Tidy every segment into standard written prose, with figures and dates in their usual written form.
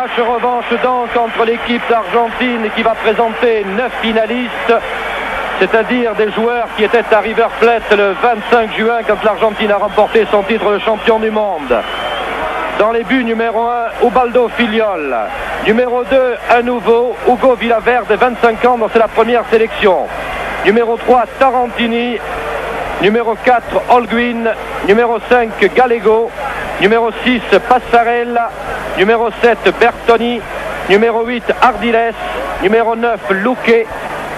Match revanche donc entre l'équipe d'Argentine qui va présenter 9 finalistes, c'est-à-dire des joueurs qui étaient à River Plate le 25 juin quand l'Argentine a remporté son titre de champion du monde. Dans les buts, numéro 1, Ubaldo Filiol. Numéro 2, un nouveau, Hugo Villaverde, 25 ans, c'est la première sélection. Numéro 3, Tarantini. Numéro 4, Holguin. Numéro 5, Gallego. Numéro 6, Passarella. Numéro 7, Bertoni. Numéro 8, Ardiles. Numéro 9, Luque.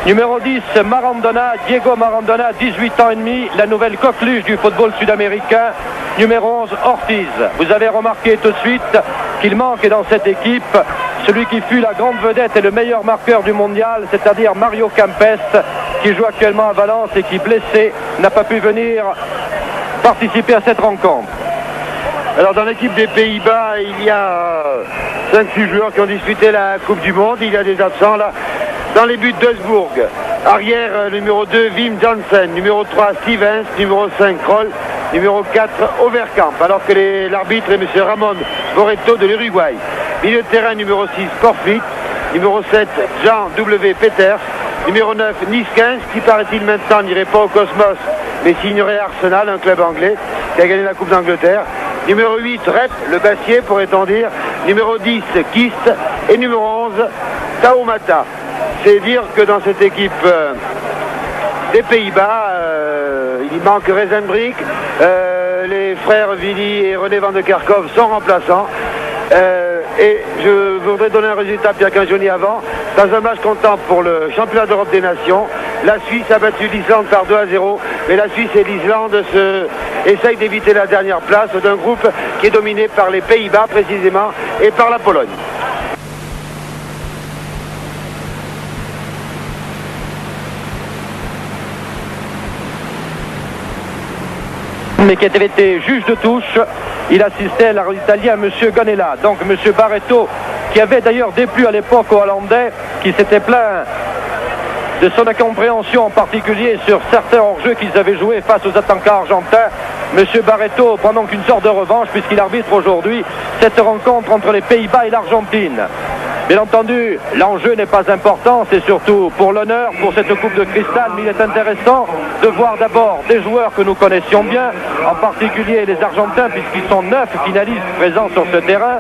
Numéro 10, Marandona, Diego Marandona, 18 ans et demi, la nouvelle coqueluche du football sud-américain. Numéro 11, Ortiz. Vous avez remarqué tout de suite qu'il manque dans cette équipe celui qui fut la grande vedette et le meilleur marqueur du mondial, c'est-à-dire Mario Kempes, qui joue actuellement à Valence et qui, blessé, n'a pas pu venir participer à cette rencontre. Alors dans l'équipe des Pays-Bas, il y a 5-6 joueurs qui ont disputé la Coupe du Monde. Il y a des absents là. Dans les buts d'Osbourg, arrière numéro 2, Wim Janssen, numéro 3, Stevens, numéro 5, Kroll, numéro 4, Overkamp, alors que l'arbitre est M. Ramon Boretto de l'Uruguay. Milieu de terrain numéro 6, Corflit, numéro 7, Jean W. Peters, numéro 9, Niskens, qui paraît-il maintenant n'irait pas au Cosmos, mais signerait Arsenal, un club anglais, qui a gagné la Coupe d'Angleterre. Numéro 8, Rep, le Bassier, pourrait-on dire. Numéro 10, Kist, et numéro 11, Taumata. C'est dire que dans cette équipe des Pays-Bas, il manque Rezenbrink, les frères Willy et René van de Kerkhoff sont remplaçants. Et je voudrais donner un résultat Pierre Cangioni avant. Dans un match comptant pour le championnat d'Europe des Nations, la Suisse a battu l'Islande par 2-0, mais la Suisse et l'Islande essayent d'éviter la dernière place d'un groupe qui est dominé par les Pays-Bas précisément et par la Pologne. Mais qui avait été juge de touche, il assistait à l'arbitre italien M. Gonella, donc M. Barreto, qui avait d'ailleurs déplu à l'époque aux Hollandais, qui s'était plaint de son incompréhension en particulier sur certains hors-jeux qu'ils avaient joués face aux attaquants argentins. M. Barreto prend donc une sorte de revanche puisqu'il arbitre aujourd'hui cette rencontre entre les Pays-Bas et l'Argentine. Bien entendu, l'enjeu n'est pas important, c'est surtout pour l'honneur, pour cette coupe de cristal, mais il est intéressant de voir d'abord des joueurs que nous connaissions bien, en particulier les Argentins, puisqu'ils sont 9 finalistes présents sur ce terrain,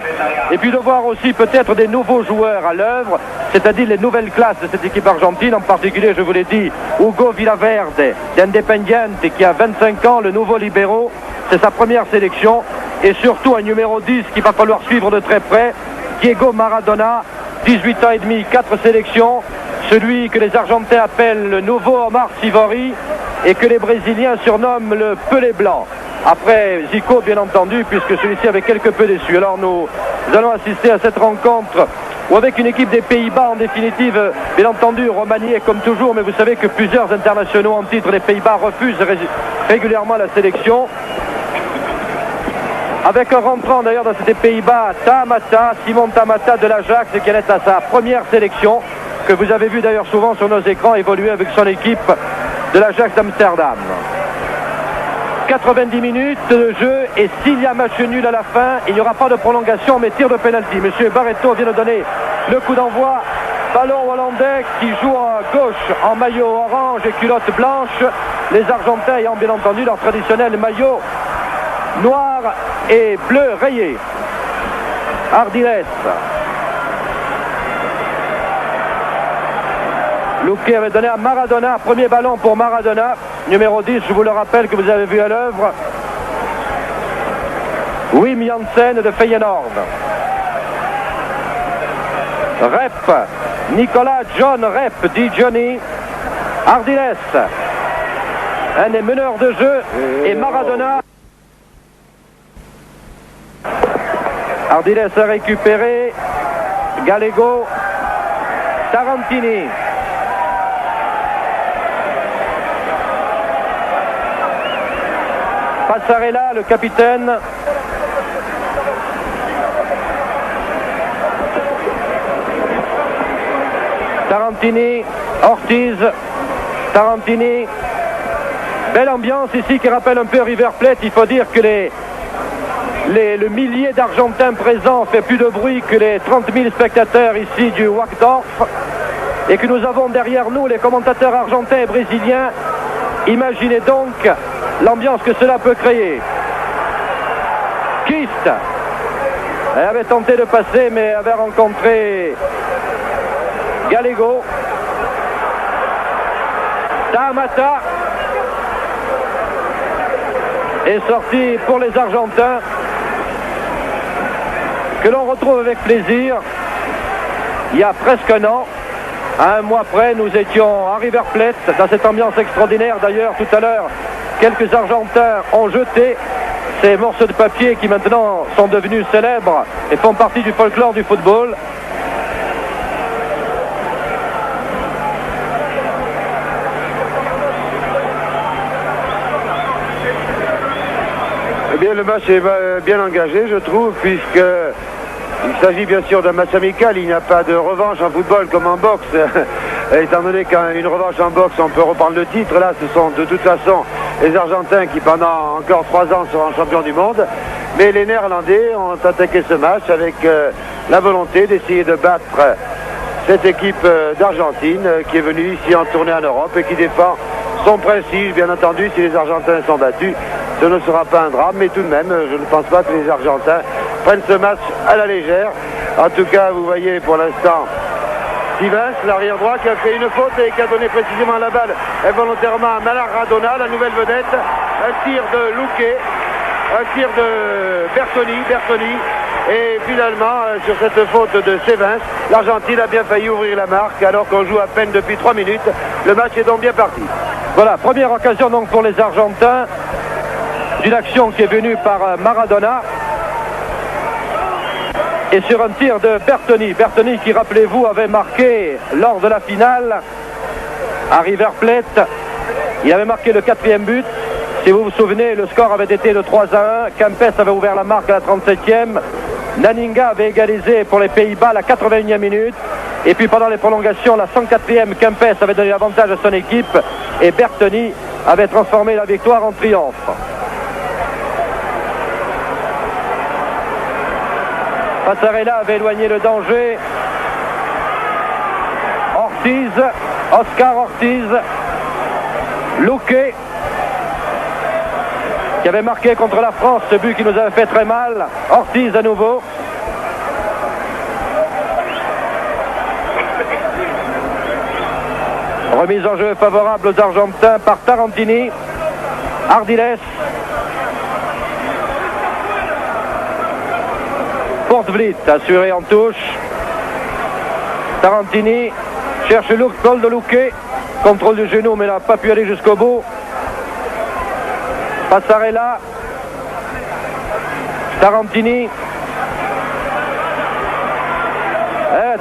et puis de voir aussi peut-être des nouveaux joueurs à l'œuvre, c'est-à-dire les nouvelles classes de cette équipe argentine, en particulier, je vous l'ai dit, Hugo Villaverde, d'Independiente, qui a 25 ans, le nouveau libéro, c'est sa première sélection, et surtout un numéro 10 qu'il va falloir suivre de très près, Diego Maradona, 18 ans et demi, 4 sélections, celui que les Argentins appellent le nouveau Omar Sivori et que les Brésiliens surnomment le Pelé blanc. Après Zico, bien entendu, puisque celui-ci avait quelque peu déçu. Alors nous allons assister à cette rencontre où avec une équipe des Pays-Bas, en définitive, bien entendu, remaniée comme toujours, mais vous savez que plusieurs internationaux en titre des Pays-Bas refusent régulièrement la sélection. Avec un rentrant d'ailleurs dans ces Pays-Bas, Tamata, Simon Tamata de l'Ajax, qui est à sa première sélection, que vous avez vu d'ailleurs souvent sur nos écrans évoluer avec son équipe de l'Ajax d'Amsterdam. 90 minutes de jeu et s'il y a match nul à la fin, il n'y aura pas de prolongation mais tir de pénalty. Monsieur Barreto vient de donner le coup d'envoi. Ballon hollandais qui joue à gauche en maillot orange et culotte blanche. Les Argentins ayant bien entendu leur traditionnel maillot noir et bleu rayé. Ardiles. Luque avait donné à Maradona, premier ballon pour Maradona, numéro 10, je vous le rappelle que vous avez vu à l'œuvre. Wim Janssen de Feyenoord. Rep, Nicolas John Rep, dit Johnny. Ardiles, un des meneurs de jeu, et Maradona. Ardiles a récupéré. Gallego. Tarantini. Passarella, le capitaine. Tarantini, Ortiz, Tarantini. Belle ambiance ici qui rappelle un peu River Plate. Il faut dire que les le millier d'Argentins présents fait plus de bruit que les 30 000 spectateurs ici du Wackdorf, et que nous avons derrière nous les commentateurs argentins et brésiliens. Imaginez donc l'ambiance que cela peut créer. Kist avait tenté de passer, mais avait rencontré Gallego. Tamata est sorti pour les Argentins, que l'on retrouve avec plaisir. Il y a presque un an, à un mois près, nous étions à River Plate, dans cette ambiance extraordinaire. D'ailleurs, tout à l'heure, quelques Argentins ont jeté ces morceaux de papier qui maintenant sont devenus célèbres et font partie du folklore du football. Eh bien, le match est bien engagé, je trouve, puisque il s'agit bien sûr d'un match amical. Il n'y a pas de revanche en football comme en boxe. Étant donné qu'une revanche en boxe, on peut reprendre le titre. Là, ce sont de toute façon les Argentins qui, pendant encore 3 ans, seront champions du monde. Mais les Néerlandais ont attaqué ce match avec la volonté d'essayer de battre cette équipe d'Argentine qui est venue ici en tournée en Europe et qui défend son prestige. Bien entendu, si les Argentins sont battus, ce ne sera pas un drame, mais tout de même, je ne pense pas que les Argentins prennent ce match à la légère. En tout cas, vous voyez pour l'instant Stevens, l'arrière droit, qui a fait une faute et qui a donné précisément la balle involontairement à Maradona, la nouvelle vedette. Un tir de Luque, un tir de Bertoni. Et finalement, sur cette faute de Stevens, l'Argentine a bien failli ouvrir la marque alors qu'on joue à peine depuis 3 minutes. Le match est donc bien parti. Voilà, première occasion donc pour les Argentins d'une action qui est venue par Maradona. Et sur un tir de Bertoni qui, rappelez-vous, avait marqué lors de la finale à River Plate. Il avait marqué le 4e but. Si vous vous souvenez, le score avait été de 3-1. Kempes avait ouvert la marque à la 37e. Naninga avait égalisé pour les Pays-Bas à la 81e minute. Et puis pendant les prolongations, la 104e, Kempes avait donné l'avantage à son équipe. Et Bertoni avait transformé la victoire en triomphe. Passarella avait éloigné le danger. Oscar Ortiz, Luque, qui avait marqué contre la France ce but qui nous avait fait très mal. Ortiz à nouveau. Remise en jeu favorable aux Argentins par Tarantini. Ardiles. Portvliet assuré en touche. Tarantini cherche le col de Luque. Contrôle du genou, mais n'a pas pu aller jusqu'au bout. Passarella. Tarantini.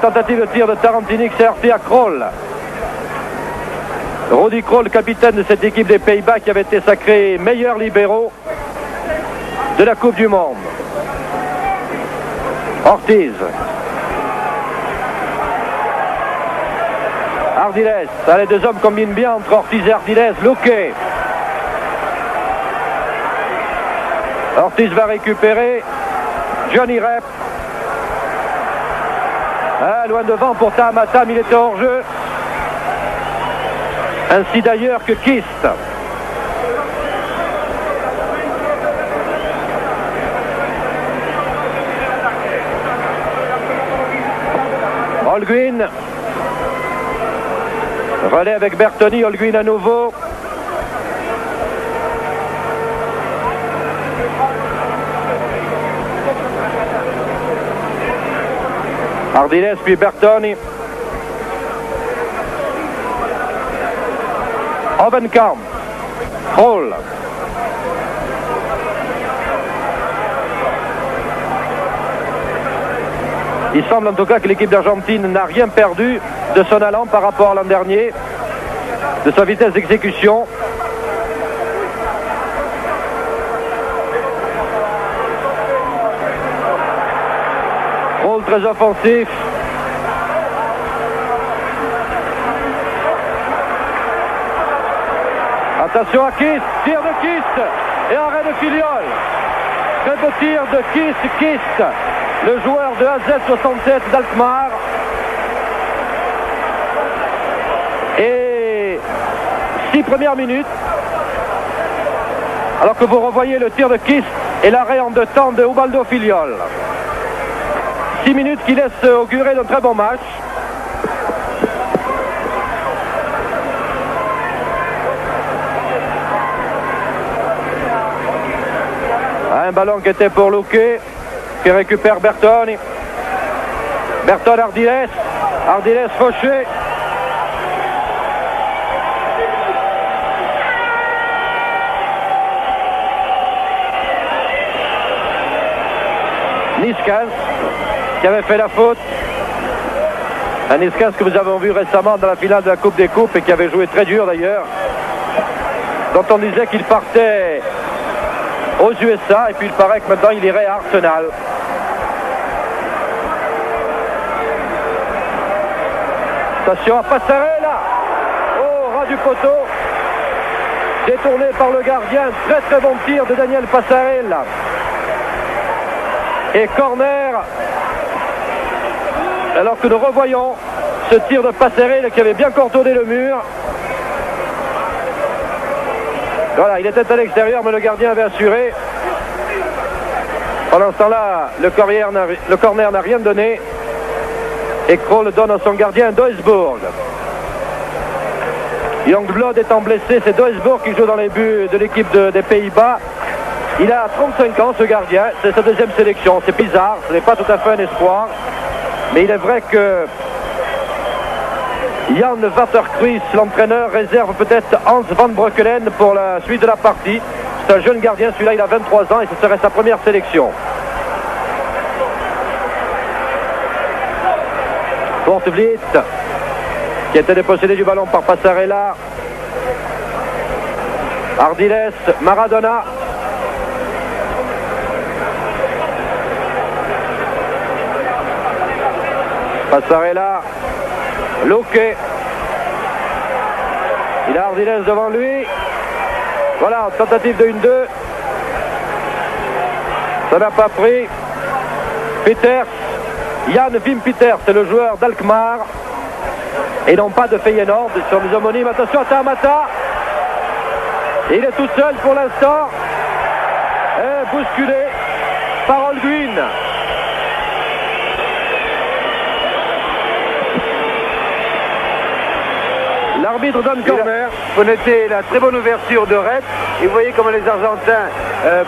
Tentative de tir de Tarantini qui s'est heurté à Krol. Rudi Krol, capitaine de cette équipe des Pays-Bas qui avait été sacré meilleur libéraux de la Coupe du Monde. Ortiz. Ardiles. Les deux hommes combinent bien entre Ortiz et Ardiles. Luque. Ortiz va récupérer. Johnny Rep. Loin devant pour Tamata, mais il était hors jeu. Ainsi d'ailleurs que Kist. Holguin. Relais avec Bertoni, Holguin à nouveau. Ardiles puis Bertoni. Ovenkamp. Krol. Il semble en tout cas que l'équipe d'Argentine n'a rien perdu de son allant par rapport à l'an dernier, de sa vitesse d'exécution. Rôle très offensif. Attention à Kist, tir de Kist et arrêt de Filiol. Très beau tir de Kist, le joueur de AZ67 d'Alkmaar. Et 6 premières minutes. Alors que vous revoyez le tir de Kist et l'arrêt en 2 temps de Ubaldo Filiol. 6 minutes qui laissent augurer d'un très bon match. Un ballon qui était pour Luque, qui récupère Bertone. Bertone Ardiles. Ardiles Fauché. Niskas qui avait fait la faute. Un Niskas que nous avons vu récemment dans la finale de la Coupe des Coupes et qui avait joué très dur d'ailleurs. Dont on disait qu'il partait aux USA et puis il paraît que maintenant il irait à Arsenal. Attention à Passarella. Au ras du poteau. Détourné par le gardien. Très très bon tir de Daniel Passarella. Et corner. Alors que nous revoyons ce tir de Passarella qui avait bien contourné le mur. Voilà, il était à l'extérieur, mais le gardien avait assuré. Pendant ce temps-là, le corner n'a rien donné. Et Krol donne à son gardien Duisburg. Youngblood étant blessé, c'est Duisburg qui joue dans les buts de l'équipe des Pays-Bas. Il a 35 ans, ce gardien. C'est sa 2e sélection. C'est bizarre, ce n'est pas tout à fait un espoir. Mais il est vrai que Jan Waterkruis, l'entraîneur, réserve peut-être Hans van Breukelen pour la suite de la partie. C'est un jeune gardien, celui-là il a 23 ans et ce serait sa première sélection. Porte-Vliet qui était dépossédé du ballon par Passarella. Ardiles, Maradona. Passarella. Luque. Il a Ardiles devant lui. Voilà, tentative de 1-2. Ça n'a pas pris. Peters. Jan Wim Peters, c'est le joueur d'Alkmaar. Et non pas de Feyenoord. Sur les homonymes. Attention à Tamata. Il est tout seul pour l'instant. Et bousculé par Holguin. L'arbitre donne corner. Vous notez la très bonne ouverture de Red. Et vous voyez comment les Argentins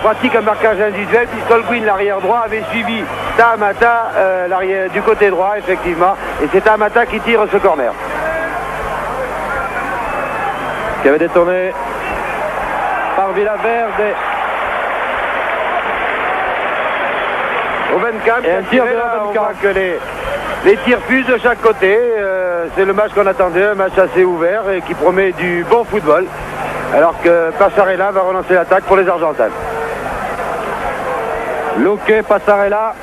pratiquent un marquage individuel, puisque Holguin, l'arrière droit, avait suivi Tamata du côté droit, effectivement. Et c'est Tamata qui tire ce corner. Qui avait détourné par Villaverde. Au 24, et un tir de on voit que les tirs fusent de chaque côté. C'est le match qu'on attendait, un match assez ouvert et qui promet du bon football. Alors que Passarella va relancer l'attaque pour les Argentins. Luque, Passarella.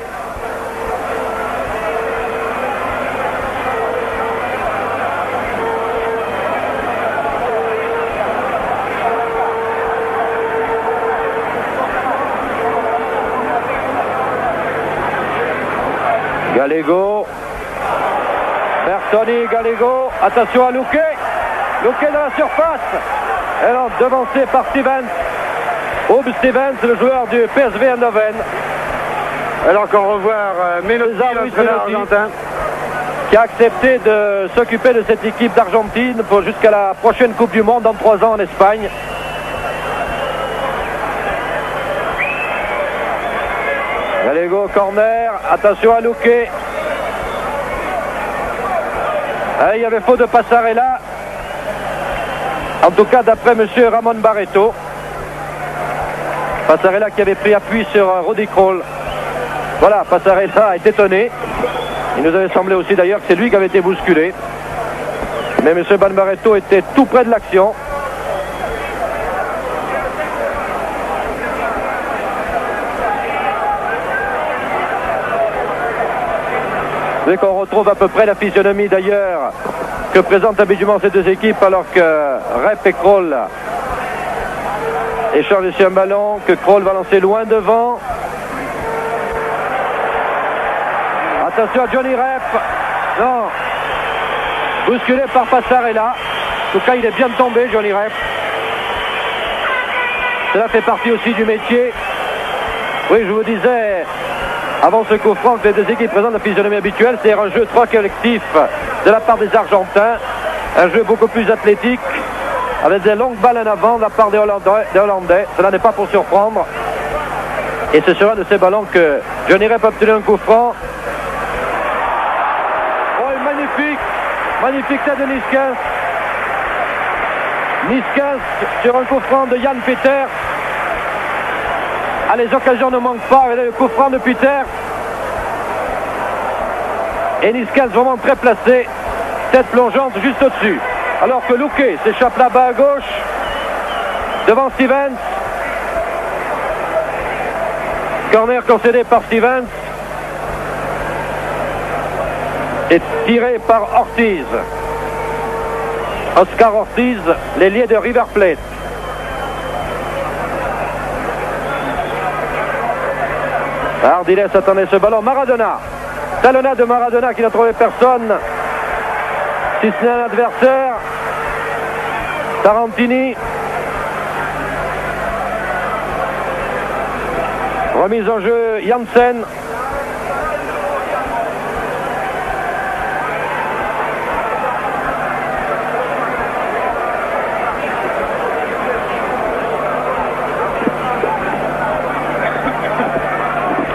Gallego. Bertoni, Gallego. Attention à Luque. Luque dans la surface. Alors devancé par Stevens. Ub Stevens, le joueur du PSV Eindhoven. Alors qu'on revoit Menotti, l'entraîneur argentin, qui a accepté de s'occuper de cette équipe d'Argentine pour jusqu'à la prochaine Coupe du Monde dans 3 ans en Espagne. Gallego, corner. Attention à Luque. Il y avait faute de Passarella. En tout cas, d'après M. Ramon Barreto. Passarella qui avait pris appui sur Rudi Krol. Voilà, Passarella est étonné. Il nous avait semblé aussi d'ailleurs que c'est lui qui avait été bousculé. Mais M. Barreto était tout près de l'action. Vous savez qu'on retrouve à peu près la physionomie d'ailleurs que présentent habituellement ces deux équipes, alors que Rep et Krol échangent ici un ballon que Krol va lancer loin devant. Attention à Johnny Rep. Non. Bousculé par Passarella. En tout cas, il est bien tombé, Johnny Rep. Cela fait partie aussi du métier. Oui, je vous disais, avant ce coup franc, que les deux équipes présentent la physionomie habituelle. C'est un jeu trop collectif de la part des Argentins. Un jeu beaucoup plus athlétique, avec des longues balles en avant de la part des Hollandais. Cela n'est pas pour surprendre. Et ce sera de ces ballons que Johnny Rep a obtenu un coup franc. Oh, magnifique. Magnifique tête de Niskens. Niskens sur un coup franc de Jan Peter. Ah, les occasions ne manquent pas. Et là, le coup franc de Peter. Et Niskens vraiment très placé. Tête plongeante juste au-dessus. Alors que Luque s'échappe là-bas à gauche. Devant Stevens. Corner concédé par Stevens. Et tiré par Ortiz. Oscar Ortiz, l'ailier de River Plate. Ardiles attendait ce ballon. Maradona. Talonnade de Maradona qui n'a trouvé personne. Si ce n'est un adversaire. Tarantini. Remise en jeu Janssen.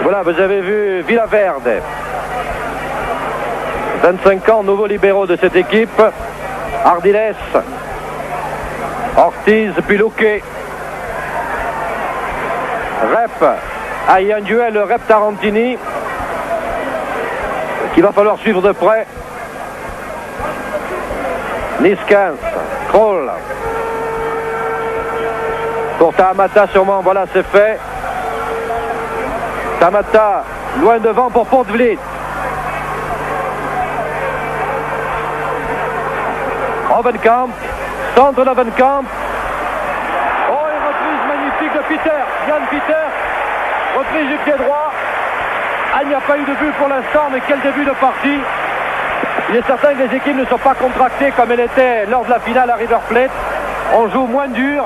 Voilà, vous avez vu Villaverde. 25 ans, nouveaux libéraux de cette équipe. Ardiles. Ortiz, puis Luque. Rep. Ah, il y a un duel Rep Tarantini qu'il va falloir suivre de près. Niskens, Kroll. Pour Tamata sûrement, voilà, c'est fait. Tamata, loin devant pour Potvlit. Ovenkamp, centre d'Ovenkamp. Oh, une reprise magnifique de Peter, Jan Peter. Reprise du pied droit. Ah, il n'y a pas eu de but pour l'instant, mais quel début de partie. Il est certain que les équipes ne sont pas contractées comme elles étaient lors de la finale à River Plate. On joue moins dur.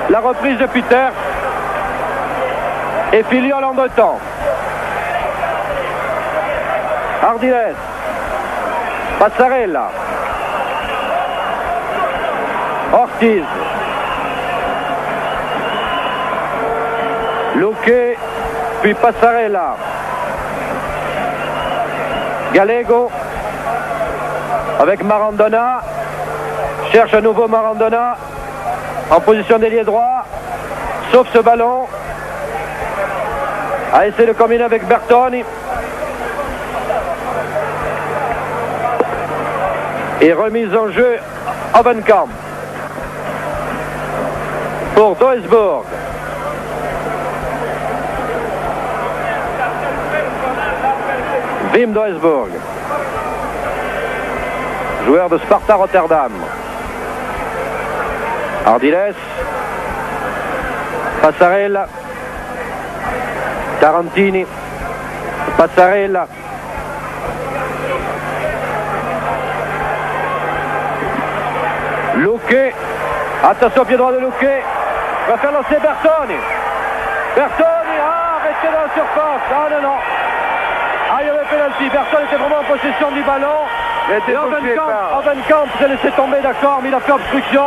La reprise de Peter. Et Filiol en deux temps. Ardiles. Passarella. Ortiz. Luque, puis Passarella. Gallego avec Marandona. Cherche à nouveau Marandona en position d'ailier droit. Sauf ce ballon. A essayé de combiner avec Bertoni. Et remise en jeu Ovenkamp. Pour Duisburg. Wim Duisburg. Joueur de Sparta Rotterdam. Ardiles. Passarella. Tarantini. Passarella. Luque. Attention au pied droit de Luque. Va faire lancer Bertoni. Bertoni. Ah, arrêtez dans la surface. Ah non, non. Ah, il y avait pénalty. Bertoni était vraiment en possession du ballon. Et Ovenkamp s'est laissé tomber, d'accord, mais il a fait obstruction.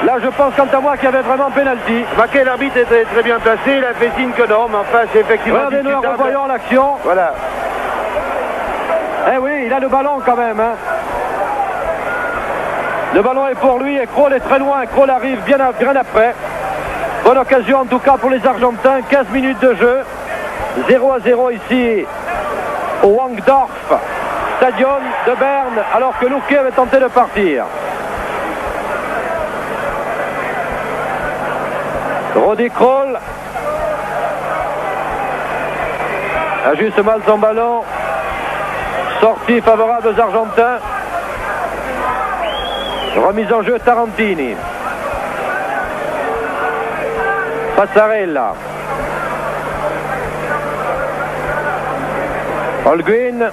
Là, je pense, quant à moi, qu'il y avait vraiment pénalty. Maquet, l'arbitre était très bien placé. Il a fait signe que non, mais enfin, c'est effectivement. Regardez-nous en revoyant l'action. Voilà. Eh oui, il a le ballon quand même. Hein. Le ballon est pour lui et Kroll est très loin. Kroll arrive bien après. Bonne occasion en tout cas pour les Argentins. 15 minutes de jeu. 0-0 ici au Wangdorf Stadion de Berne, alors que Luque avait tenté de partir. Rudi Kroll ajuste mal son ballon. Sortie favorable aux Argentins. Remise en jeu Tarantini. Passarella. Holguin.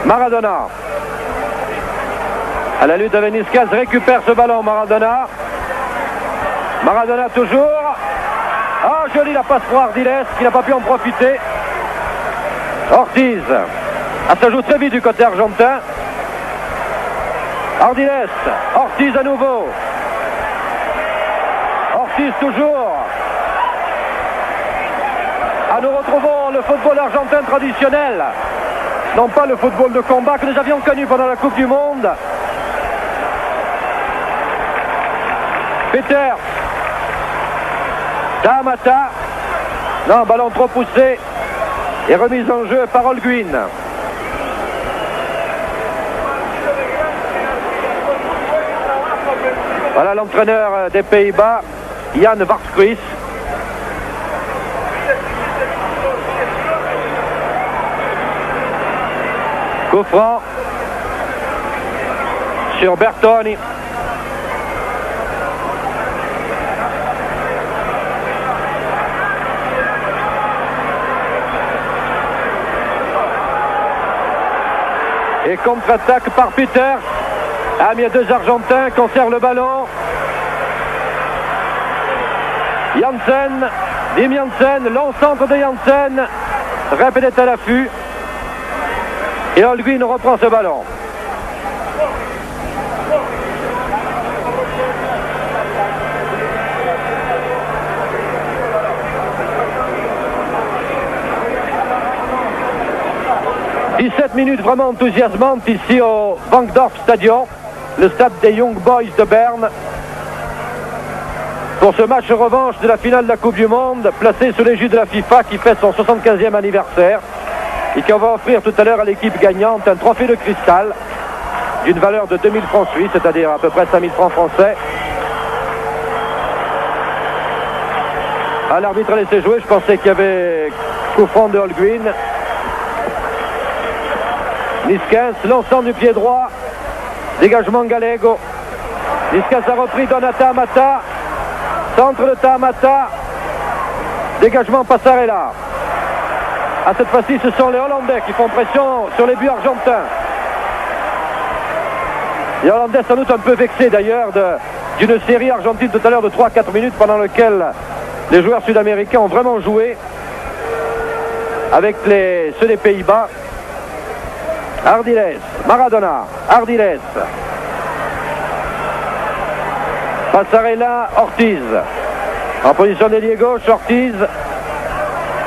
Maradona. À la lutte avec Niskaz, récupère ce ballon. Maradona. Maradona toujours. Ah, joli la passe pour Ardiles qui n'a pas pu en profiter. Ortiz. Ah, ça joue très vite du côté argentin. Ardiles. Ortiz à nouveau. Ortiz toujours. Ah, nous retrouvons le football argentin traditionnel. Non pas le football de combat que nous avions connu pendant la Coupe du Monde. Peter. Tamata. Non, ballon trop poussé. Et remise en jeu par Holguin. Voilà l'entraîneur des Pays-Bas, Jan Varskris. Coup franc sur Bertoni. Et contre-attaque par Peter. Ah, mais il y a deux Argentins, conservent le ballon. Janssen, Wim Janssen, long centre de Janssen. Rep est à l'affût. Et Holguin reprend ce ballon. « 17 minutes vraiment enthousiasmantes ici au Bankdorf Stadion, le stade des Young Boys de Berne, pour ce match revanche de la finale de la Coupe du Monde, placé sous l'égide de la FIFA qui fête son 75e anniversaire et qui va offrir tout à l'heure à l'équipe gagnante un trophée de cristal d'une valeur de 2000 francs suisses, c'est-à-dire à peu près 5000 francs français. Ah, l'arbitre a laissé jouer, je pensais qu'il y avait coup franc de Holguin. Niskaz, l'ensemble du pied droit, dégagement Gallego. Niskaz a repris, donne à Tamata, centre de Tamata, dégagement Passarella. À cette fois-ci, ce sont les Hollandais qui font pression sur les buts argentins. Les Hollandais sans doute un peu vexés d'ailleurs d'une série argentine tout à l'heure de 3-4 minutes pendant laquelle les joueurs sud-américains ont vraiment joué avec ceux des Pays-Bas. Ardiles, Maradona, Ardiles. Passarella, Ortiz. En position d'ailier gauche, Ortiz.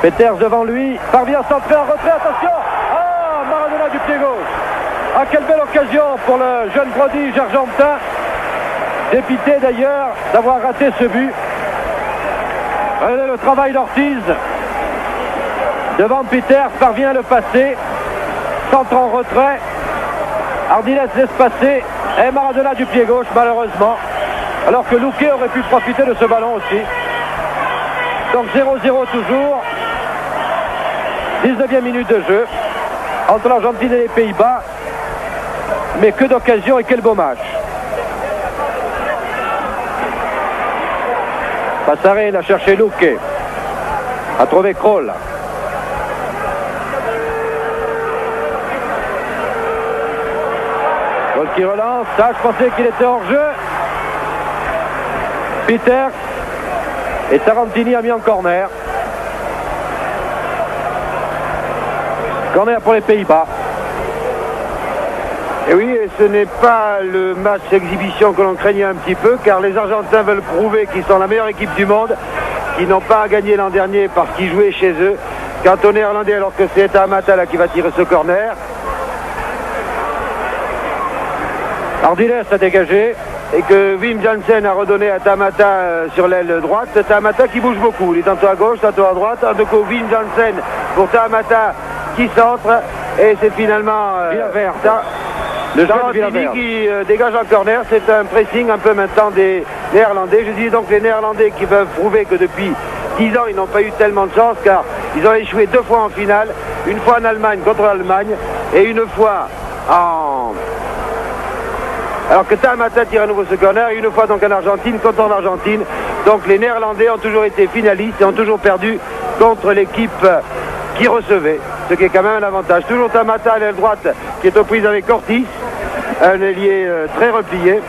Peters devant lui, parvient à centrer en retrait, attention. Ah, Maradona du pied gauche. Ah, quelle belle occasion pour le jeune prodige argentin. Dépité d'ailleurs d'avoir raté ce but. Regardez le travail d'Ortiz. Devant Peters, parvient à le passer. Centre en retrait. Ardiles laisse passer. Et Maradona du pied gauche, malheureusement. Alors que Luque aurait pu profiter de ce ballon aussi. Donc 0-0 toujours. 19e minute de jeu entre l'Argentine et les Pays-Bas. Mais que d'occasion et quel beau match. Passarella a cherché Luque. A trouvé Kroll. Kroll qui relance. Ça, je pensais qu'il était hors jeu. Peters. Et Tarantini a mis en corner. Corner pour les Pays-Bas. Et oui, et ce n'est pas le match exhibition que l'on craignait un petit peu, car les Argentins veulent prouver qu'ils sont la meilleure équipe du monde, qu'ils n'ont pas à gagner l'an dernier parce qu'ils jouaient chez eux. Quant aux Néerlandais, alors que c'est Tamata là qui va tirer ce corner. Ardiles a dégagé. Et que Wim Janssen a redonné à Tamata sur l'aile droite. Tamata qui bouge beaucoup, il est tantôt à gauche, tantôt à droite. En tout cas, Wim Janssen pour Tamata qui centre. Et c'est finalement le Tarantini qui dégage un corner. C'est un pressing un peu maintenant des Néerlandais. Je dis donc les Néerlandais qui veulent prouver que depuis 10 ans ils n'ont pas eu tellement de chance, car ils ont échoué 2 fois en finale. Une fois en Allemagne contre l'Allemagne et une fois en... Alors que Tamata tire à nouveau ce corner, et une fois donc en Argentine contre l'Argentine. Donc les Néerlandais ont toujours été finalistes et ont toujours perdu contre l'équipe qui recevait, ce qui est quand même un avantage. Toujours Tamata à l'aile droite qui est aux prises avec Ortiz, un ailier très replié.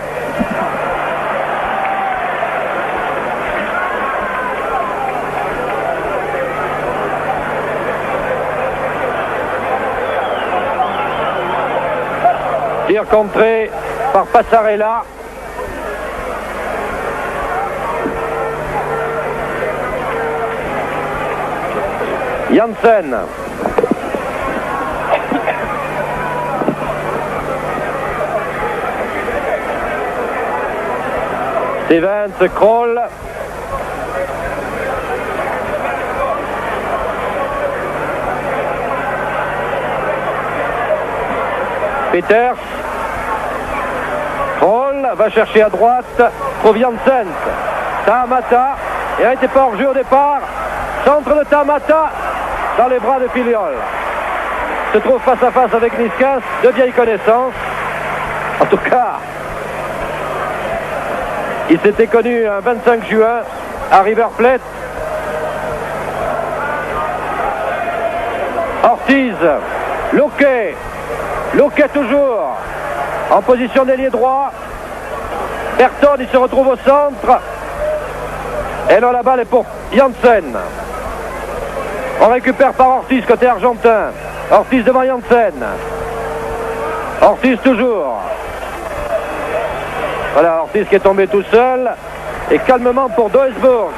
Tir contré par Passarella. Janssen. Stevens, Kroll. Peters. Kroll va chercher à droite. Trouve Janssen. Tamata. Il n'était pas hors jeu au départ. Centre de Tamata dans les bras de Filiol. Se trouve face à face avec Niskas, de vieilles connaissances. En tout cas, il s'était connu un 25 juin à River Plate. Ortiz, Luque toujours en position d'ailier droit. Berton, il se retrouve au centre. Et là, la balle est pour Janssen. On récupère par Ortiz côté argentin. Ortiz devant Janssen. Ortiz toujours. Voilà, Ortiz qui est tombé tout seul. Et calmement pour Doesburg,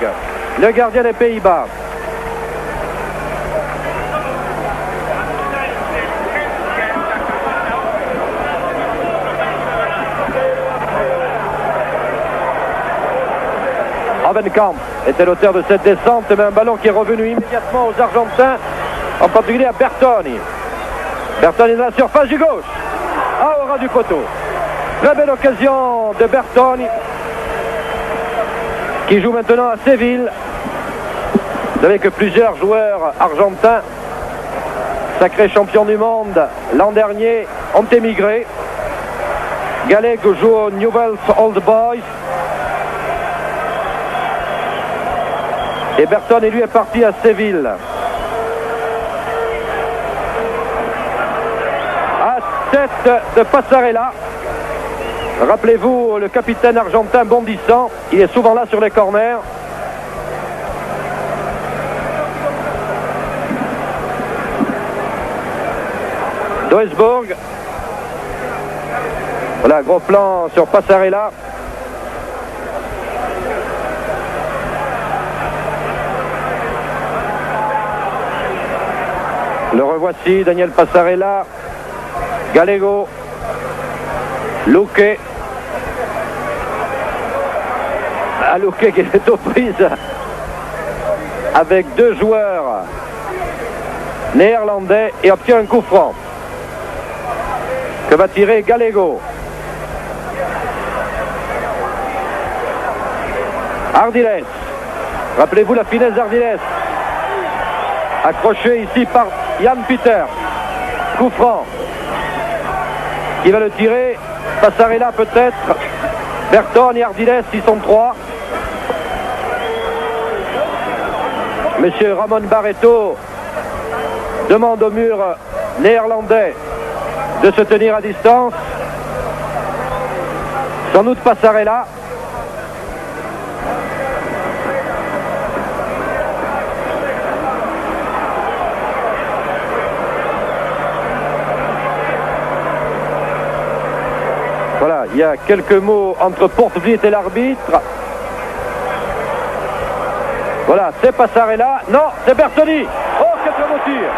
le gardien des Pays-Bas. Hovenkamp était l'auteur de cette descente, mais un ballon qui est revenu immédiatement aux Argentins, en particulier à Bertoni. Bertoni dans la surface du gauche, au ras du poteau. Très belle occasion de Bertoni, qui joue maintenant à Séville. Vous savez que plusieurs joueurs argentins, sacrés champions du monde l'an dernier, ont émigré. Gallego joue au Newell's Old Boys. Et Bertoni, lui, est parti à Séville. À tête de Passarella. Rappelez-vous, le capitaine argentin bondissant. Il est souvent là sur les corners. Doesburg. Voilà, gros plan sur Passarella. Le revoici, Daniel Passarella, Gallego, Luque. Luque qui est aux prises avec deux joueurs néerlandais et obtient un coup franc que va tirer Gallego. Ardiles. Rappelez-vous la finesse d'Ardiles. Accroché ici par Jan Peters. Coup franc. Qui va le tirer? Passarella peut-être. Berton et Ardiles, ils sont trois. Monsieur Ramon Barreto demande au mur néerlandais de se tenir à distance. Sans doute Passarella. Voilà, il y a quelques mots entre Porte-Vliet et l'arbitre. Voilà, c'est Passarella. Non, c'est Bertoni. Oh, quel très beau tir.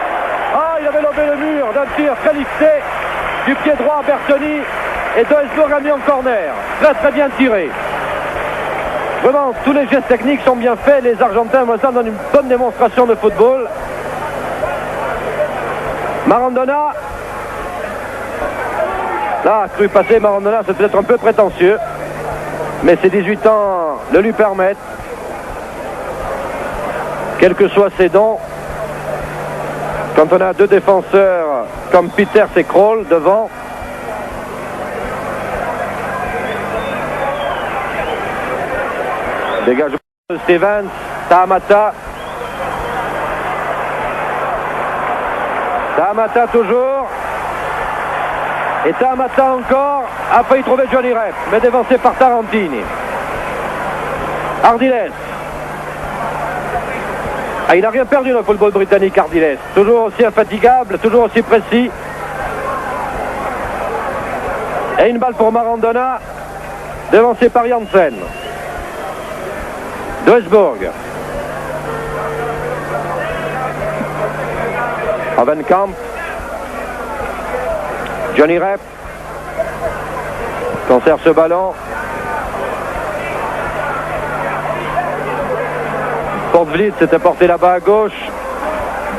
Ah, il avait lobé le mur d'un tir très lixé du pied droit à Bertoni. Et Doesburg a mis en corner. Très très bien tiré. Vraiment, tous les gestes techniques sont bien faits. Les Argentins, moi, ça donne une bonne démonstration de football. Marandona. Là, cru passer Marandona, c'est peut-être un peu prétentieux. Mais ses 18 ans le lui permettent. Quels que soient ses dons. Quand on a deux défenseurs comme Peters et Kroll devant. Dégagement de Stevens, Tamata. Tamata toujours. Et Tamata encore a failli trouver Johnny Rep, mais dévancé par Tarantini. Ardiles. Ah, il n'a rien perdu dans le football britannique, Ardiles. Toujours aussi infatigable, toujours aussi précis. Et une balle pour Marandona, dévancé par Janssen. Duisburg. Hovenkamp. Johnny Rep conserve ce ballon. Portvliet s'était porté là-bas à gauche.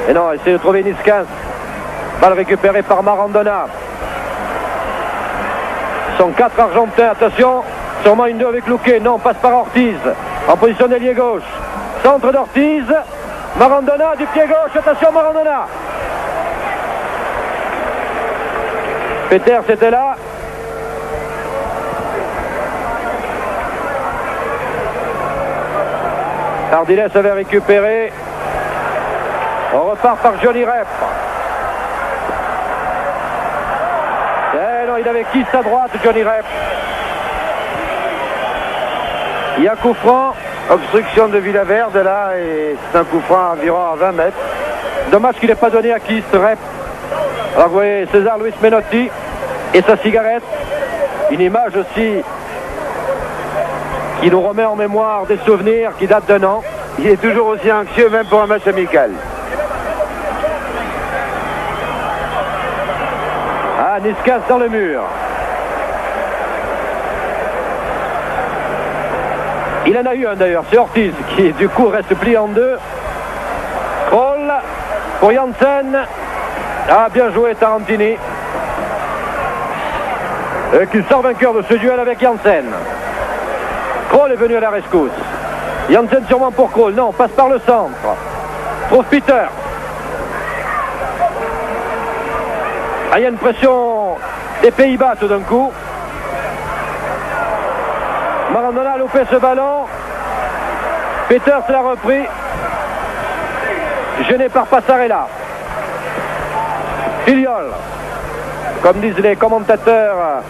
Et non, essaie de trouver Niskanen. Balle récupérée par Marandona. Ce sont 4 Argentins, attention. Sûrement une 2 avec Luque. Non, passe par Ortiz. En position d'ailier gauche. Centre d'Ortiz. Marandona du pied gauche. Attention Marandona. Peters était là. Ardiles avait récupéré. On repart par Johnny Rep. Eh non, il avait qui sa droite, Johnny Rep. Il y a coup franc. Obstruction de Villaverde là, et c'est un coup franc environ à 20 mètres. Dommage qu'il n'ait pas donné à qui ce Rep. Alors vous voyez César Luis Menotti et sa cigarette. Une image aussi qui nous remet en mémoire des souvenirs qui datent d'un an. Il est toujours aussi anxieux même pour un match amical. Ah, Niskanen dans le mur. Il en a eu un d'ailleurs, c'est Ortiz qui du coup reste plié en deux. Kroll pour Janssen. Ah, bien joué Tarantini. Qui sort vainqueur de ce duel avec Janssen. Kroll est venu à la rescousse. Janssen sûrement pour Kroll. Non, passe par le centre. Trouve Peter. Ah, il y a une pression des Pays-Bas tout d'un coup. Marandona a loupé ce ballon. Peters l'a repris. Gêné par Passarella. Filiol. Comme disent les commentateurs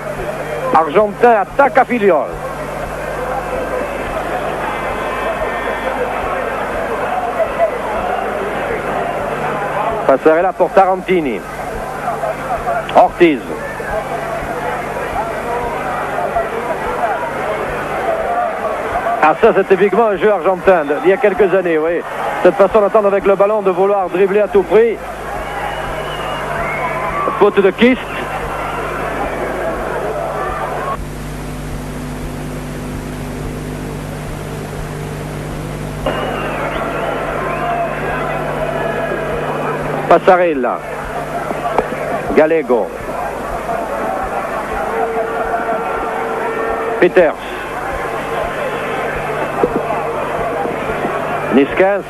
argentins, attaque à Filiol. Passarella pour Tarantini. Ortiz. Ah, ça c'est typiquement un jeu argentin d'il y a quelques années, oui. Cette façon d'attendre avec le ballon, de vouloir dribbler à tout prix. Faute de Kist. Passarella. Gallego. Peters. Niskanen.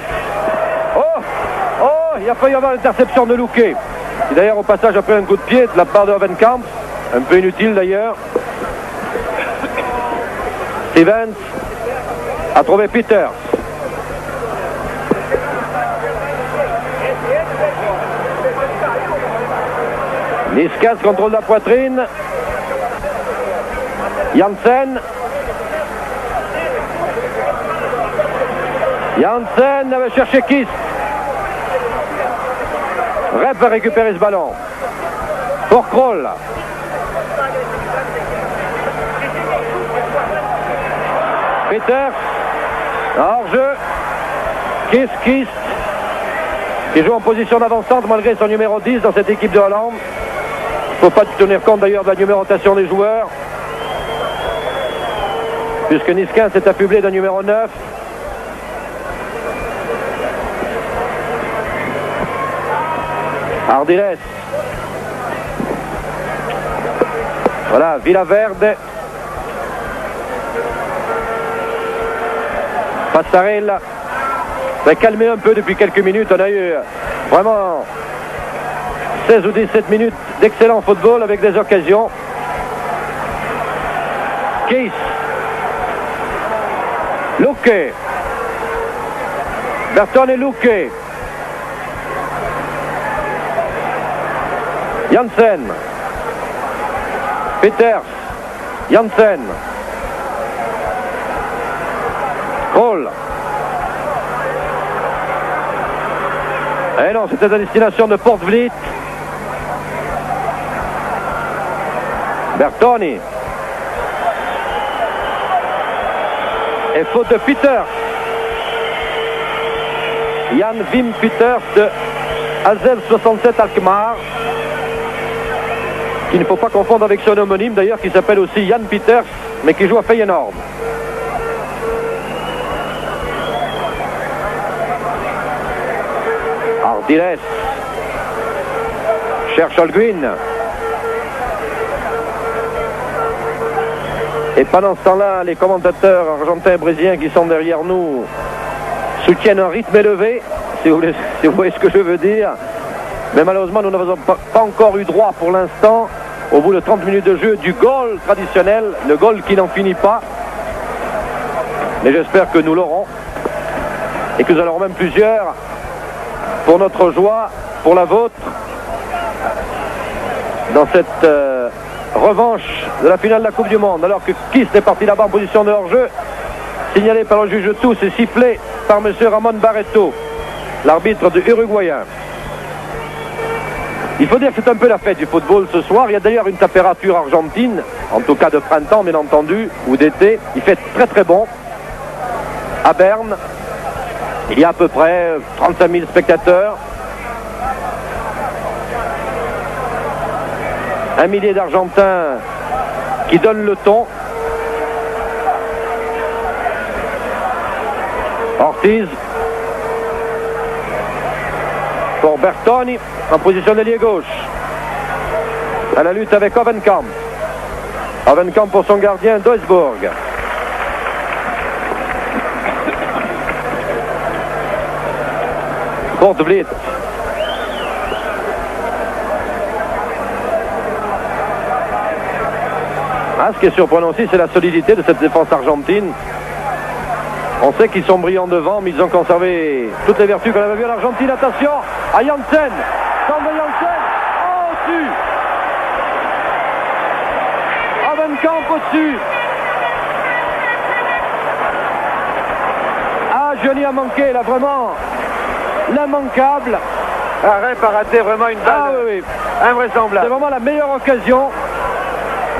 Oh, il a failli y avoir l'interception de Luque. Qui d'ailleurs au passage a pris un coup de pied de la part de Hovenkamp. Un peu inutile d'ailleurs. Stevens a trouvé Peters. Niskanen contrôle la poitrine. Janssen. Janssen avait cherché Kist. Rep va récupérer ce ballon. Pour Kroll. Peters. Hors-jeu. Kist. Qui joue en position d'avancante malgré son numéro 10 dans cette équipe de Hollande. Il ne faut pas tenir compte d'ailleurs de la numérotation des joueurs. Puisque Niskanen s'est affublé d'un numéro 9. Ardiles. Voilà, Villaverde. Passarella. Ça a calmé un peu depuis quelques minutes. On a eu vraiment 16 ou 17 minutes d'excellent football avec des occasions. Keys. Luque. Berton et Luque. Janssen. Peters. Janssen. Kroll. Eh non, c'était à destination de Port Vliet. Bertoni. Et faute de Peters. Jan Wim Peters de Azel 67 Alkmaar. Qu'il ne faut pas confondre avec son homonyme d'ailleurs, qui s'appelle aussi Jan Peters, mais qui joue à Feyenoord. Ardiles cherche Holguin. Et pendant ce temps-là, les commentateurs argentins et brésiliens qui sont derrière nous soutiennent un rythme élevé, si vous voyez ce que je veux dire. Mais malheureusement, nous n'avons pas encore eu droit pour l'instant, au bout de 30 minutes de jeu, du goal traditionnel, le goal qui n'en finit pas. Mais j'espère que nous l'aurons et que nous en aurons même plusieurs pour notre joie, pour la vôtre, dans cette revanche de la finale de la Coupe du Monde. Alors que Kiss est parti là-bas en position de hors-jeu, signalé par le juge de tous et sifflé par M. Ramon Barreto, l'arbitre du Uruguayen. Il faut dire que c'est un peu la fête du football ce soir. Il y a d'ailleurs une température argentine, en tout cas de printemps bien entendu, ou d'été. Il fait très très bon. À Berne, il y a à peu près 35 000 spectateurs. 1 millier d'Argentins qui donnent le ton. Ortiz pour Bertoni en position d'ailier gauche. À la lutte avec Ovenkamp. Ovenkamp pour son gardien Duisburg. Port Vliet. Ah, ce qui est surprenant aussi, c'est la solidité de cette défense argentine. On sait qu'ils sont brillants devant, mais ils ont conservé toutes les vertus qu'on avait vues en Argentine. Attention à Janssen. Centre de Janssen. Oh, au-dessus. Ovenkamp au-dessus. Ah, Johnny a manqué, là, vraiment. L'immanquable. Arrêt par rater, vraiment une balle. Ah, oui, oui. Invraisemblable. C'est vraiment la meilleure occasion.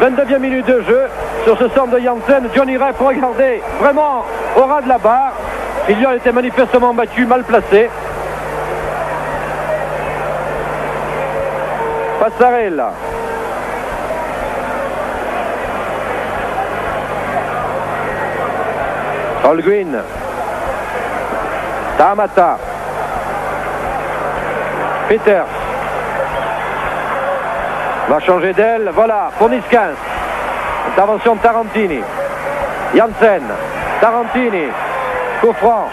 29e minute de jeu sur ce centre de Janssen. Johnny Rep, regardez, vraiment au ras de la barre. Filion était manifestement battu, mal placé. Passarella. Holguin. Tamata. Peters. Va changer d'aile, voilà, pour Nice 15. Intervention de Tarantini. Janssen, Tarantini, coup franc.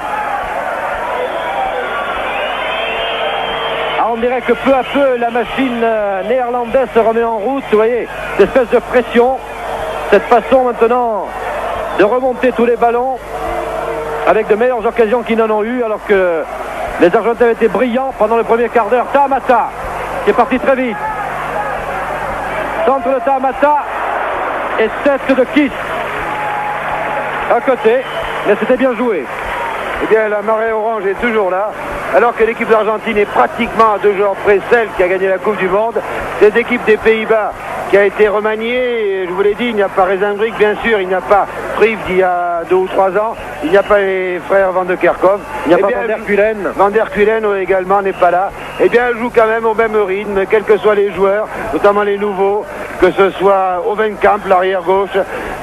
Ah, on dirait que peu à peu la machine néerlandaise se remet en route, vous voyez, cette espèce de pression, cette façon maintenant de remonter tous les ballons avec de meilleures occasions qu'ils n'en ont eu, alors que les Argentins étaient brillants pendant le premier quart d'heure. Tamata, qui est parti très vite. Centre de Tamata et tête de Kiss à côté, mais c'était bien joué. Eh bien, la marée orange est toujours là, alors que l'équipe d'Argentine est pratiquement à 2 joueurs près celle qui a gagné la Coupe du Monde. Cette équipe des Pays-Bas qui a été remaniée, et je vous l'ai dit, il n'y a pas Rezenbrink, bien sûr, il n'y a pas Prive d'il y a 2 ou 3 ans, il n'y a pas les frères Van de Kerkhoff, il n'y a pas Van der Kulen. Van der Kulen également n'est pas là. Eh bien, elle joue quand même au même rythme, quels que soient les joueurs, notamment les nouveaux, que ce soit Ovenkamp, l'arrière gauche,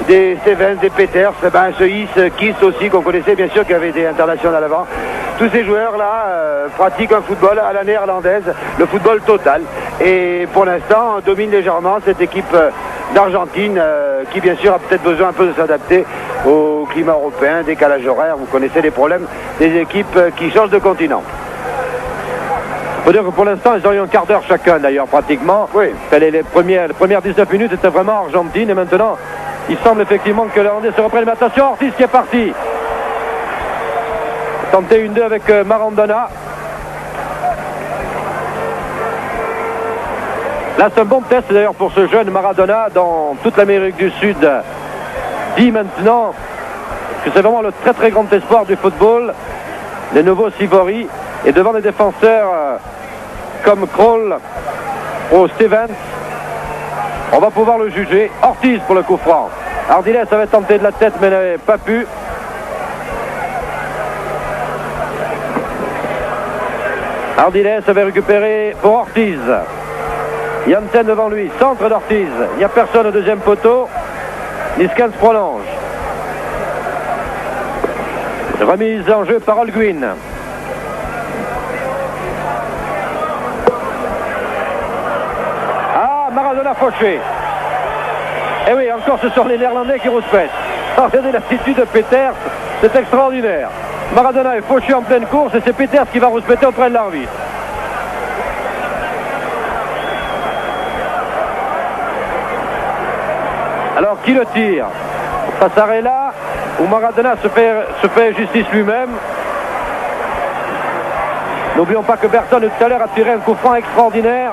des Stevens, des Peters, ce Kiss aussi, qu'on connaissait bien sûr, qui avait été international à l'avant. Tous ces joueurs-là pratiquent un football à la néerlandaise, le football total. Et pour l'instant, on domine légèrement cette équipe d'Argentine qui, bien sûr, a peut-être besoin un peu de s'adapter au climat européen, décalage horaire. Vous connaissez les problèmes des équipes qui changent de continent. Il faut dire que pour l'instant, ils ont eu un quart d'heure chacun, d'ailleurs, pratiquement. Oui. Les premières 19 minutes étaient vraiment Argentine, et maintenant, il semble effectivement que les Hollandais se reprennent. Mais attention, Ortiz qui est parti. Tenté une 2 avec Là, c'est un bon test d'ailleurs pour ce jeune Maradona dans toute l'Amérique du Sud. Dit maintenant que c'est vraiment le très très grand espoir du football, les nouveaux Sivori, et devant des défenseurs comme Kroll ou Stevens, on va pouvoir le juger. Ortiz pour le coup franc. Ardiles avait tenté de la tête mais n'avait pas pu. Ardiles avait récupéré pour Ortiz. Janssen devant lui, centre d'Ortiz. Il n'y a personne au deuxième poteau. Niskans prolonge. Remise en jeu par Holguin. Ah, Maradona fauché. Et oui, encore ce sont les Néerlandais qui rouspètent. Regardez l'attitude de Peters, c'est extraordinaire. Maradona est fauché en pleine course et c'est Peters qui va rouspéter auprès de l'arbitre. Alors qui le tire? Passarella ou Maradona se fait justice lui-même? N'oublions pas que Berton tout à l'heure a tiré un coup franc extraordinaire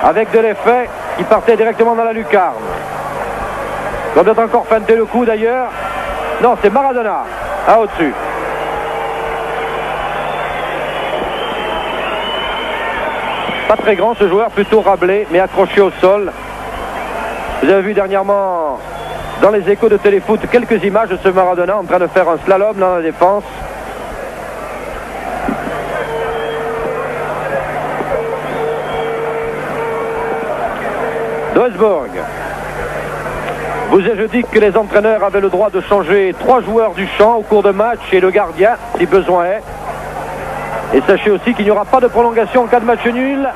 avec de l'effet qui partait directement dans la lucarne. On doit encore feinter le coup d'ailleurs. Non, c'est Maradona au-dessus. Pas très grand ce joueur, plutôt rablé mais accroché au sol. Vous avez vu dernièrement dans les échos de Téléfoot quelques images de ce Maradona en train de faire un slalom dans la défense. Duisburg. Vous ai-je dit que les entraîneurs avaient le droit de changer 3 joueurs du champ au cours de match et le gardien si besoin est. Et sachez aussi qu'il n'y aura pas de prolongation en cas de match nul,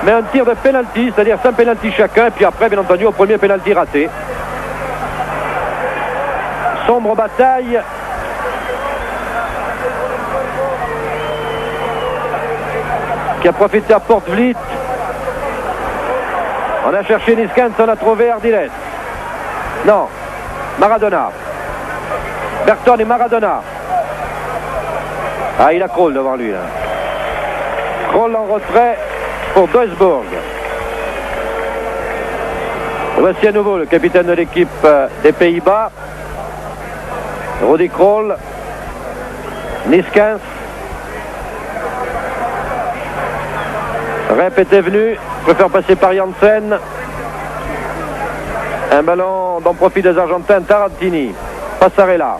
mais un tir de pénalty, c'est-à-dire 5 pénaltys chacun, et puis après bien entendu au premier pénalty raté. Sombre bataille. Qui a profité à Port-Vliet. On a cherché Niskans, on a trouvé Ardiles. Non, Maradona. Berton et Maradona. Ah, il a Kroll devant lui. Là. Kroll en retrait pour Duisburg. Voici à nouveau le capitaine de l'équipe des Pays-Bas. Rudi Kroll. Niskans. Rep était venu. Préfère passer par Janssen. Un ballon dont profitent des Argentins. Tarantini. Passarella.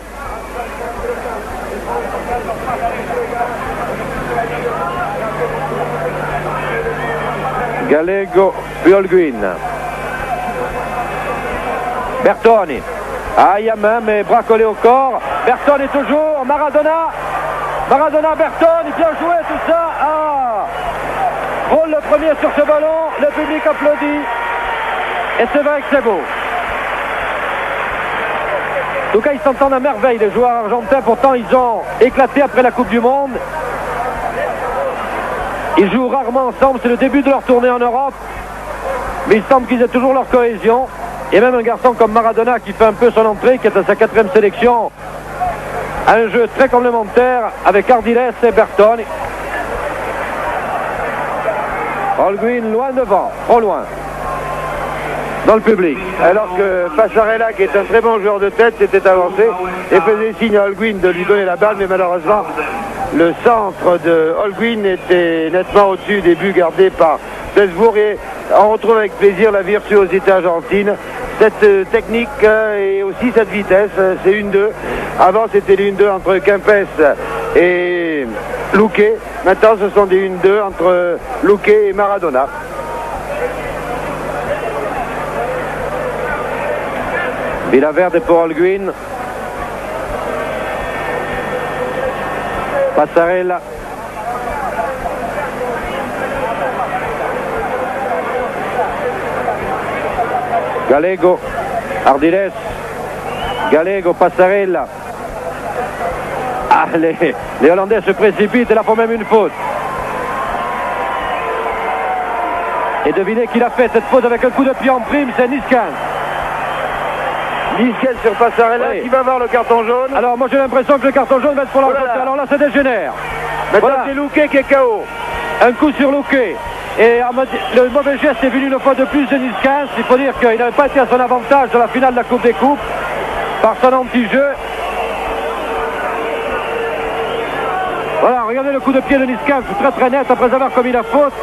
Gallego, puis Holguin. Bertoni. Ah, il y a main, mais bras collés au corps. Bertoni toujours. Maradona. Maradona, Bertoni. Bien joué tout ça. Ah. Roule le premier sur ce ballon. Le public applaudit. Et c'est vrai que c'est beau. En tout cas, ils s'entendent à merveille, les joueurs argentins. Pourtant, ils ont éclaté après la Coupe du Monde. Ils jouent rarement ensemble. C'est le début de leur tournée en Europe. Mais il semble qu'ils aient toujours leur cohésion. Et même un garçon comme Maradona qui fait un peu son entrée, qui est à sa 4e sélection. Un jeu très complémentaire avec Ardiles et Bertoni. Holguin loin devant, trop loin. Dans le public. Alors que Passarella, qui est un très bon joueur de tête, s'était avancé et faisait signe à Holguin de lui donner la balle, mais malheureusement, le centre de Holguin était nettement au-dessus des buts gardés par Duisburg. Et on retrouve avec plaisir la virtuosité argentine. Cette technique et aussi cette vitesse, c'est 1-2. Avant, c'était les 1-2 entre Kempes et Luque. Maintenant, ce sont des 1-2 entre Luque et Maradona. Villaverde pour Holguin. Passarella. Gallego. Ardiles. Gallego, Passarella. Ah, les Hollandais se précipitent et là font même une faute. Et devinez qui l'a fait cette faute avec un coup de pied en prime, c'est Niskans. Niskans sur Passarella, oui. Qui va avoir le carton jaune. Alors moi j'ai l'impression que le carton jaune va être pour l'Argentine. Alors là ça dégénère. Maintenant voilà. C'est Luque qui est KO. Un coup sur Luque. Et le mauvais geste est venu une fois de plus de Niskens. Il faut dire qu'il n'avait pas été à son avantage dans la finale de la Coupe des Coupes par son anti-jeu. Voilà, regardez le coup de pied de Niskens, très très net après avoir commis la faute.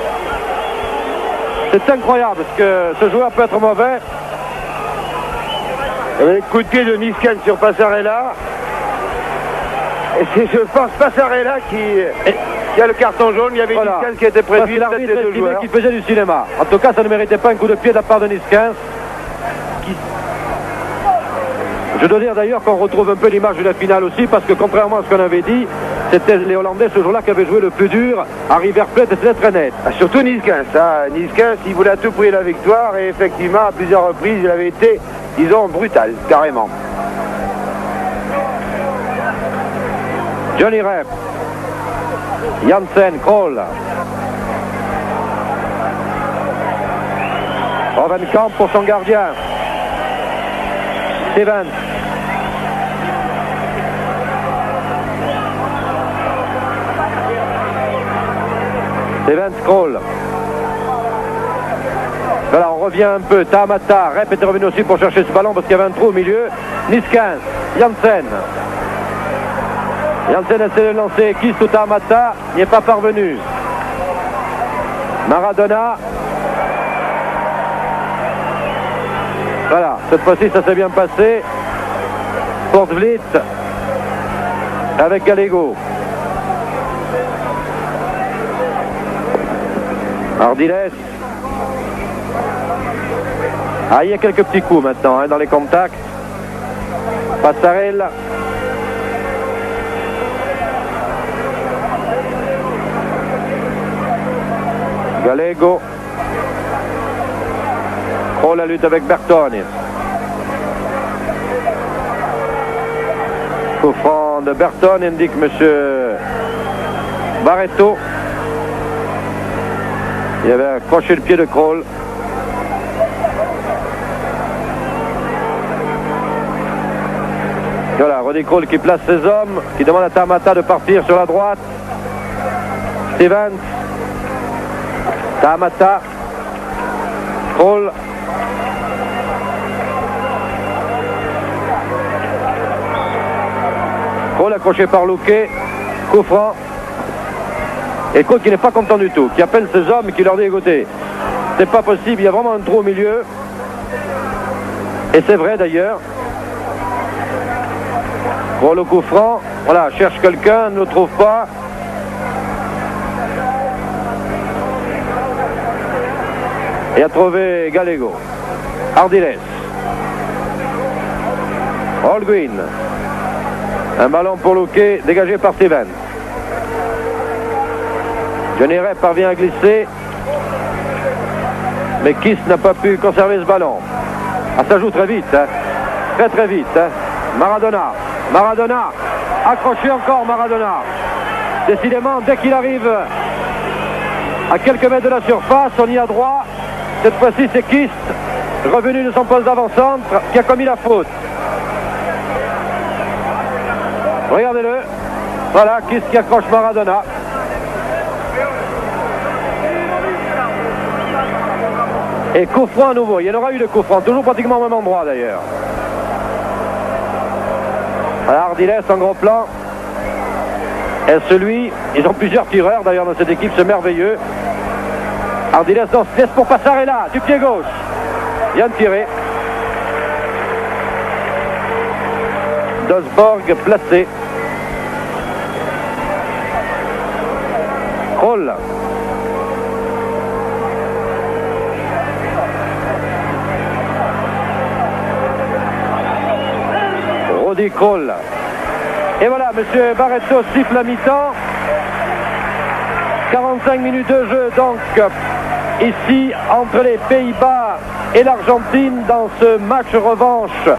C'est incroyable parce que ce joueur peut être mauvais. Le coup de pied de Niskens sur Passarella. Et c'est, je pense, Passarella qui a le carton jaune. Il y avait Niskens qui était prévu. L'arbitre estimait qu'il faisait du cinéma. En tout cas, ça ne méritait pas un coup de pied de la part de Niskens. Je dois dire d'ailleurs qu'on retrouve un peu l'image de la finale aussi, parce que contrairement à ce qu'on avait dit, c'était les Hollandais ce jour-là qui avaient joué le plus dur. À River Plate, c'était très net. Surtout Niskens. Niskens, il voulait à tout prix la victoire, et effectivement, à plusieurs reprises, il avait été, disons, brutal, carrément. Johnny Rep, Janssen, Kroll, Rovenkamp pour son gardien, Stevens, Kroll. Voilà, on revient un peu. Tamata, Rep était revenu aussi pour chercher ce ballon parce qu'il y avait un trou au milieu. Niskens, Janssen. Janssen essaie de lancer Kist ou Tamata, n'y est pas parvenu. Maradona. Voilà, cette fois-ci ça s'est bien passé. Portvliet avec Gallego. Ardiles. Ah, il y a quelques petits coups maintenant dans les contacts. Passarella. Gallego. Oh, la lutte avec Bertoni. Coup franc de Bertoni, indique monsieur Barreto. Il avait accroché le pied de Kroll. Voilà, Roddy Kroll qui place ses hommes, qui demande à Tamata de partir sur la droite. Stevens. Tamata. Kroll. Kroll accroché par Louquet. Coup franc. Et Kroll qui n'est pas content du tout, qui appelle ses hommes et qui leur dit écoutez, c'est pas possible, il y a vraiment un trou au milieu. Et c'est vrai d'ailleurs. Pour le coup franc, voilà, cherche quelqu'un, ne le trouve pas. Et a trouvé Gallego. Ardiles. Holguin. Un ballon pour Louquet, dégagé par Stevens. Johnny Rep parvient à glisser. Mais Kist n'a pas pu conserver ce ballon. Ah, ça joue très vite, hein. Très très vite, hein. Maradona, accroché encore Maradona. Décidément, dès qu'il arrive à quelques mètres de la surface, on y a droit. Cette fois-ci, c'est Kist, revenu de son poste d'avant-centre, qui a commis la faute. Regardez-le. Voilà, Kist qui accroche Maradona. Et coup franc à nouveau. Il y en aura eu de coup franc, toujours pratiquement au même endroit d'ailleurs. Alors Ardiles en gros plan. Et celui, ils ont plusieurs tireurs d'ailleurs dans cette équipe, c'est merveilleux. Ardiles laisse pour Passarella, du pied gauche. Bien tiré. Dosborg placé. Kroll. Roddy Kroll. Et voilà, monsieur Barreto siffle à mi-temps. 45 minutes de jeu donc ici entre les Pays-Bas et l'Argentine dans ce match revanche